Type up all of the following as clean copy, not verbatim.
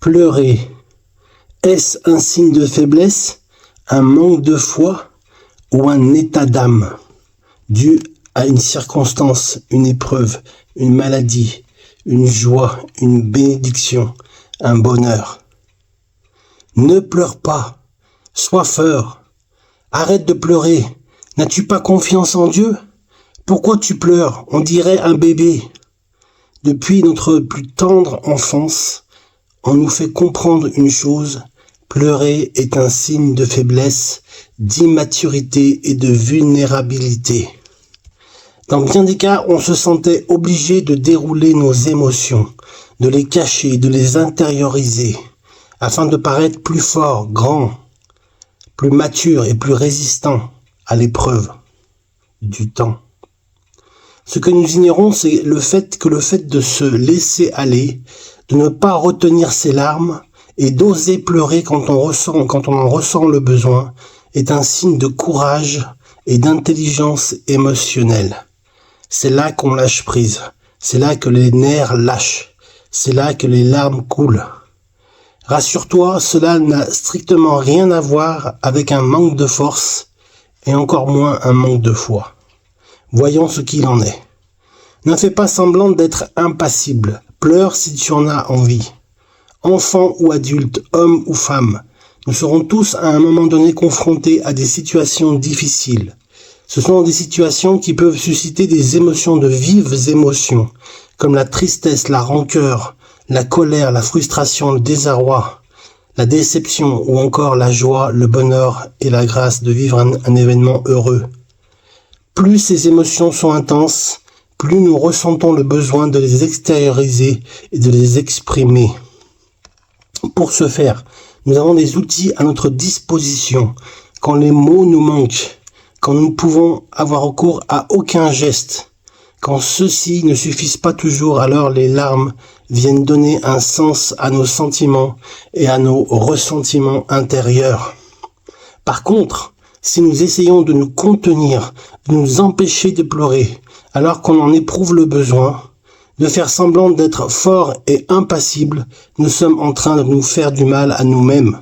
Pleurer, est-ce un signe de faiblesse, un manque de foi ou un état d'âme dû à une circonstance, une épreuve, une maladie, une joie, une bénédiction, un bonheur? Ne pleure pas, sois fort, arrête de pleurer. N'as-tu pas confiance en Dieu? Pourquoi tu pleures? On dirait un bébé. Depuis notre plus tendre enfance, on nous fait comprendre une chose: pleurer est un signe de faiblesse, d'immaturité et de vulnérabilité. Dans bien des cas, on se sentait obligé de dérouler nos émotions, de les cacher, de les intérioriser, afin de paraître plus fort, grand, plus mature et plus résistant à l'épreuve du temps. Ce que nous ignorons, c'est le fait de se laisser aller, de ne pas retenir ses larmes et d'oser pleurer quand on en ressent le besoin, est un signe de courage et d'intelligence émotionnelle. C'est là qu'on lâche prise, c'est là que les nerfs lâchent, c'est là que les larmes coulent. Rassure-toi, cela n'a strictement rien à voir avec un manque de force et encore moins un manque de foi. Voyons ce qu'il en est. Ne fais pas semblant d'être impassible. Pleure si tu en as envie. Enfant ou adulte, homme ou femme, nous serons tous à un moment donné confrontés à des situations difficiles. Ce sont des situations qui peuvent susciter des émotions, de vives émotions, comme la tristesse, la rancœur, la colère, la frustration, le désarroi, la déception ou encore la joie, le bonheur et la grâce de vivre un événement heureux. Plus ces émotions sont intenses, plus nous ressentons le besoin de les extérioriser et de les exprimer. Pour ce faire, nous avons des outils à notre disposition. Quand les mots nous manquent, quand nous ne pouvons avoir recours à aucun geste, quand ceux-ci ne suffisent pas toujours, alors les larmes viennent donner un sens à nos sentiments et à nos ressentiments intérieurs. Par contre, si nous essayons de nous contenir, de nous empêcher de pleurer, alors qu'on en éprouve le besoin, de faire semblant d'être fort et impassible, nous sommes en train de nous faire du mal à nous-mêmes.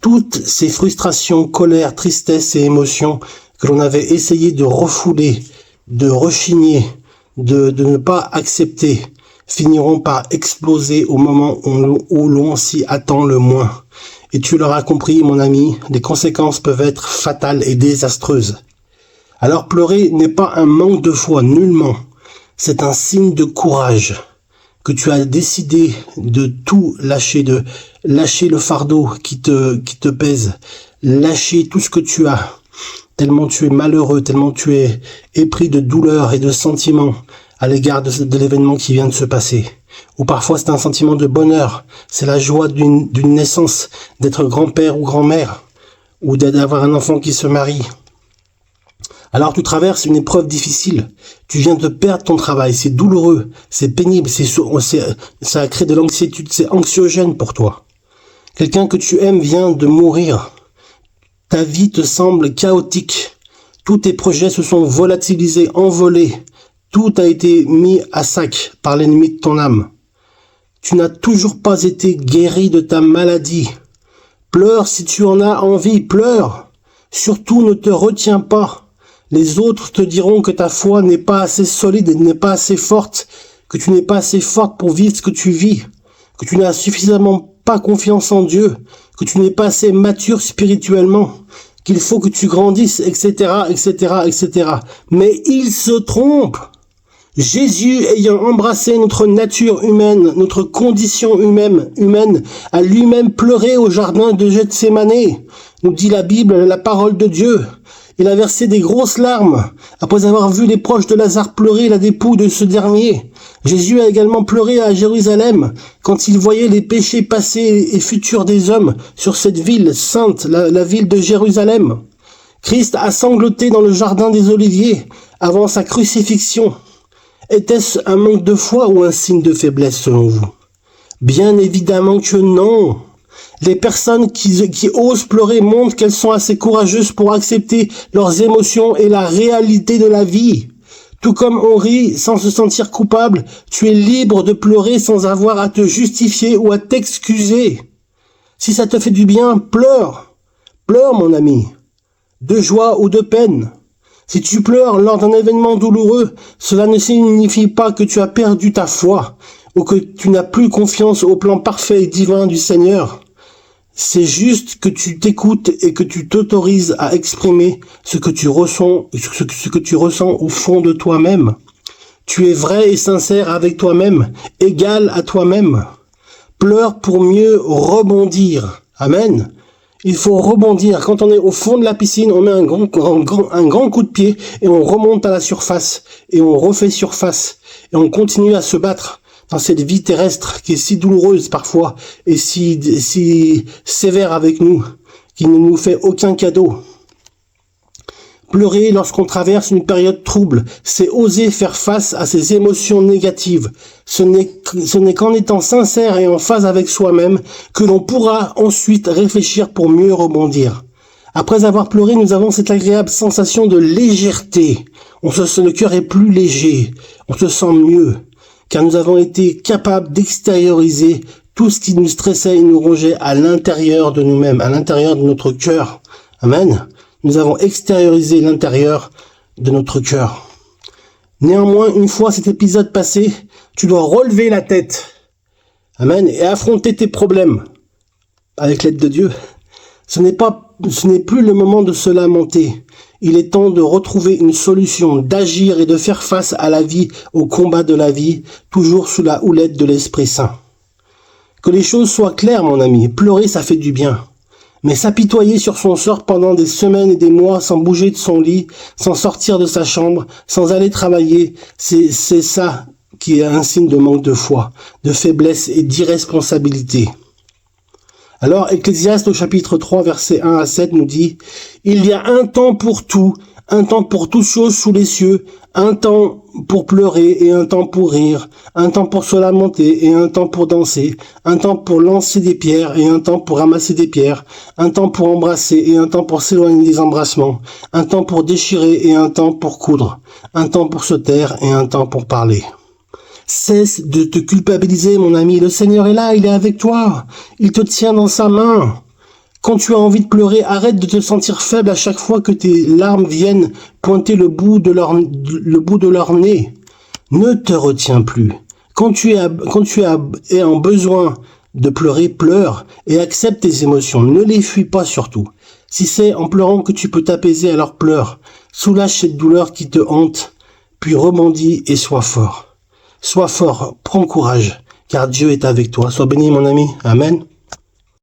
Toutes ces frustrations, colères, tristesses et émotions que l'on avait essayé de refouler, de rechigner, de ne pas accepter, finiront par exploser au moment où l'on s'y attend le moins. Et tu l'auras compris, mon ami, les conséquences peuvent être fatales et désastreuses. Alors pleurer n'est pas un manque de foi, nullement. C'est un signe de courage, que tu as décidé de tout lâcher, de lâcher le fardeau qui te pèse, lâcher tout ce que tu as, tellement tu es malheureux, tellement tu es épris de douleur et de sentiments à l'égard de l'événement qui vient de se passer. Ou parfois c'est un sentiment de bonheur, c'est la joie d'une naissance, d'être grand-père ou grand-mère, ou d'avoir un enfant qui se marie. Alors tu traverses une épreuve difficile, tu viens de perdre ton travail, c'est douloureux, c'est pénible, ça crée de l'anxiété, c'est anxiogène pour toi. Quelqu'un que tu aimes vient de mourir, ta vie te semble chaotique, tous tes projets se sont volatilisés, envolés, tout a été mis à sac par l'ennemi de ton âme. Tu n'as toujours pas été guéri de ta maladie. Pleure si tu en as envie, pleure. Surtout ne te retiens pas. Les autres te diront que ta foi n'est pas assez solide et n'est pas assez forte, que tu n'es pas assez forte pour vivre ce que tu vis, que tu n'as suffisamment pas confiance en Dieu, que tu n'es pas assez mature spirituellement, qu'il faut que tu grandisses, etc., etc., etc. Mais ils se trompent. Jésus, ayant embrassé notre nature humaine, notre condition humaine, a lui-même pleuré au jardin de Gethsémane, nous dit la Bible, la parole de Dieu. Il a versé des grosses larmes, après avoir vu les proches de Lazare pleurer la dépouille de ce dernier. Jésus a également pleuré à Jérusalem, quand il voyait les péchés passés et futurs des hommes sur cette ville sainte, la ville de Jérusalem. Christ a sangloté dans le jardin des Oliviers, avant sa crucifixion. Était-ce un manque de foi ou un signe de faiblesse selon vous? Bien évidemment que non. Les personnes qui osent pleurer montrent qu'elles sont assez courageuses pour accepter leurs émotions et la réalité de la vie. Tout comme on rit sans se sentir coupable, tu es libre de pleurer sans avoir à te justifier ou à t'excuser. Si ça te fait du bien, pleure. Pleure, mon ami. De joie ou de peine. Si tu pleures lors d'un événement douloureux, cela ne signifie pas que tu as perdu ta foi ou que tu n'as plus confiance au plan parfait et divin du Seigneur. C'est juste que tu t'écoutes et que tu t'autorises à exprimer ce que tu ressens au fond de toi-même. Tu es vrai et sincère avec toi-même, égal à toi-même. Pleure pour mieux rebondir. Amen. Il faut rebondir. Quand on est au fond de la piscine, on met un grand coup de pied et on remonte à la surface et on refait surface et on continue à se battre dans cette vie terrestre qui est si douloureuse parfois et si sévère avec nous, qui ne nous fait aucun cadeau. Pleurer lorsqu'on traverse une période trouble, c'est oser faire face à ses émotions négatives. Ce n'est qu'en étant sincère et en phase avec soi-même que l'on pourra ensuite réfléchir pour mieux rebondir. Après avoir pleuré, nous avons cette agréable sensation de légèreté. Le cœur est plus léger, on se sent mieux, car nous avons été capables d'extérioriser tout ce qui nous stressait et nous rongeait à l'intérieur de nous-mêmes, à l'intérieur de notre cœur. Amen. Nous avons extériorisé l'intérieur de notre cœur. Néanmoins, une fois cet épisode passé, tu dois relever la tête. Amen. Et affronter tes problèmes avec l'aide de Dieu. Ce n'est plus le moment de se lamenter. Il est temps de retrouver une solution, d'agir et de faire face à la vie, au combat de la vie, toujours sous la houlette de l'Esprit Saint. Que les choses soient claires, mon ami. Pleurer, ça fait du bien. Mais s'apitoyer sur son sort pendant des semaines et des mois sans bouger de son lit, sans sortir de sa chambre, sans aller travailler, c'est ça qui est un signe de manque de foi, de faiblesse et d'irresponsabilité. Alors, Ecclésiaste au chapitre 3, versets 1 à 7 nous dit « Il y a un temps pour tout, un temps pour toutes choses sous les cieux, un temps pour pleurer et un temps pour rire, un temps pour se lamenter et un temps pour danser, un temps pour lancer des pierres et un temps pour ramasser des pierres, un temps pour embrasser et un temps pour s'éloigner des embrassements, un temps pour déchirer et un temps pour coudre, un temps pour se taire et un temps pour parler. » Cesse de te culpabiliser, mon ami. Le Seigneur est là, il est avec toi. Il te tient dans sa main. Quand tu as envie de pleurer, arrête de te sentir faible à chaque fois que tes larmes viennent pointer le bout de leur nez. Ne te retiens plus. Quand tu es en besoin de pleurer, pleure et accepte tes émotions. Ne les fuis pas surtout. Si c'est en pleurant que tu peux t'apaiser, alors pleure. Soulage cette douleur qui te hante, puis rebondis et sois fort. Sois fort, prends courage, car Dieu est avec toi. Sois béni, mon ami. Amen.